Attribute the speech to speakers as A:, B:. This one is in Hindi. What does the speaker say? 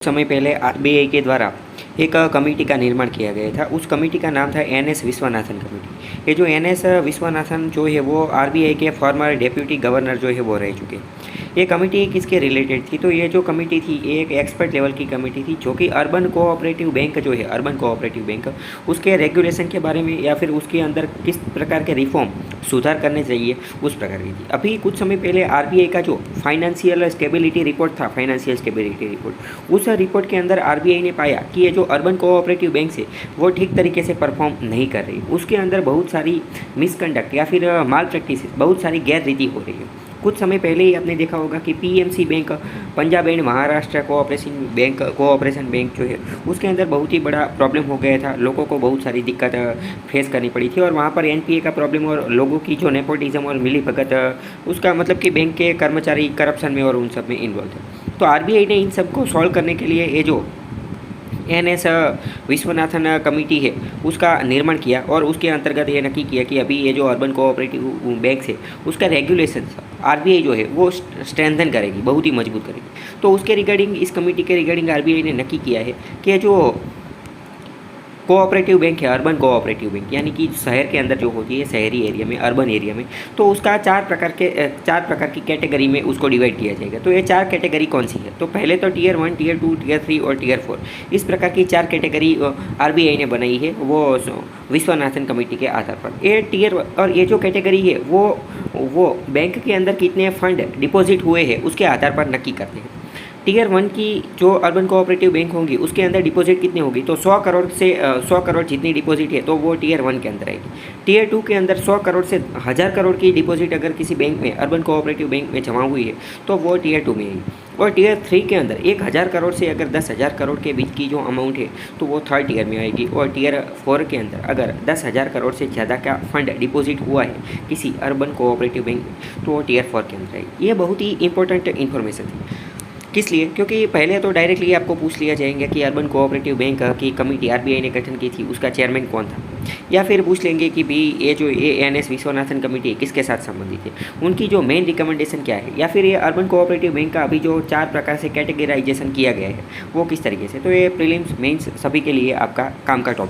A: समय पहले आरबीआई के द्वारा एक कमेटी का निर्माण किया गया था। उस कमेटी का नाम था एनएस विश्वनाथन कमेटी। ये जो एनएस विश्वनाथन जो है वो आरबीआई के फॉर्मर डेप्यूटी गवर्नर जो है वो रह चुके। ये कमेटी किसके रिलेटेड थी? तो ये जो कमेटी थी ये एक एक्सपर्ट लेवल की कमेटी थी जो कि अर्बन कोऑपरेटिव बैंक जो है, अर्बन कोऑपरेटिव बैंक, उसके रेगुलेशन के बारे में या फिर उसके अंदर किस प्रकार के रिफॉर्म सुधार करने चाहिए उस प्रकार की थी। अभी कुछ समय पहले आरबीआई का जो फाइनेंशियल स्टेबिलिटी रिपोर्ट था, फाइनेंशियल स्टेबिलिटी रिपोर्ट, उस रिपोर्ट के अंदर आरबीआई ने पाया कि ये जो अर्बन कोऑपरेटिव बैंक है वो ठीक तरीके से परफॉर्म नहीं कर रही। उसके अंदर बहुत सारी मिसकंडक्ट या फिर माल प्रैक्टिस, बहुत सारी गैर रीति हो रही है। कुछ समय पहले ही आपने देखा होगा कि PMC bank, Punjab and Maharashtra cooperation bank जो है उसके अंदर बहुत ही बड़ा प्रॉब्लम हो गया था। लोगों को बहुत सारी दिक्कत फेस करनी पड़ी थी और वहाँ पर एनपीए का प्रॉब्लम और लोगों की जो नेपोटिज्म और मिलीभगत, उसका मतलब कि बैंक के कर्मचारी करप्शन में और उन सब में इन्वॉल्व थे। तो आरबीआई ने इन सबको सॉल्व करने के लिए ये जो एनएस विश्वनाथन कमेटी है उसका निर्माण किया और उसके अंतर्गत ये नक्की किया कि अभी ये जो अर्बन कोऑपरेटिव बैंक है उसका रेगुलेशन आरबीआई जो है वो स्ट्रेंथन करेगी, बहुत ही मजबूत करेगी। तो उसके रिगार्डिंग, इस कमेटी के रिगार्डिंग आरबीआई ने नक्की किया है कि जो कोऑपरेटिव बैंक है, अर्बन कोऑपरेटिव बैंक, यानी कि शहर के अंदर जो होती है, शहरी एरिया में, अर्बन एरिया में, तो उसका चार प्रकार की कैटेगरी में उसको डिवाइड किया जाएगा। तो ये चार कैटेगरी कौन सी है? तो पहले तो टियर 1, टियर 2, टियर 3 और टियर 4, इस प्रकार की चार कैटेगरी आरबीआई ने बनाई है वो विश्वनाथन कमेटी के आधार पर। ये टियर और ये जो कैटेगरी है वो बैंक के अंदर कितने फंड डिपॉजिट हुए हैं उसके आधार पर नक्की करते हैं। टियर 1 की जो अर्बन कोऑपरेटिव बैंक होंगी उसके अंदर डिपॉजिट कितनी होगी? तो 100 करोड़ से 100 करोड़ जितनी डिपॉजिट है तो वो टियर 1 के अंदर आएगी। टियर 2 के अंदर 100 करोड़ से 1000 करोड़ की डिपॉजिट अगर किसी बैंक में, अर्बन कोऑपरेटिव बैंक में जमा हुई है तो वो टियर 2 में आएगी। और टियर 3 के अंदर 1000 करोड़ से अगर 10,000 करोड़ के बीच की जो अमाउंट है तो वो थर्ड टियर में आएगी। और टियर 4 के अंदर अगर 10,000 करोड़ से ज़्यादा का फंड डिपॉजिट हुआ है किसी अर्बन कोऑपरेटिव बैंक में तो वो टियर 4 के अंदर आएगी। ये बहुत ही इंपॉर्टेंट इन्फॉर्मेशन थी। किस लिए? क्योंकि पहले तो डायरेक्टली आपको पूछ लिया जाएंगे कि अर्बन कोऑपरेटिव बैंक की कमेटी आरबीआई ने गठन की थी उसका चेयरमैन कौन था, या फिर पूछ लेंगे कि भी ये जो एनएस विश्वनाथन कमेटी किसके साथ संबंधित है, उनकी जो मेन रिकमेंडेशन क्या है, या फिर ये अर्बन कोऑपरेटिव बैंक का अभी जो 4 प्रकार से कैटेगराइजेशन किया गया है वो किस तरीके से। तो ये प्रीलिम्स, मेंस सभी के लिए आपका काम का टॉपिक।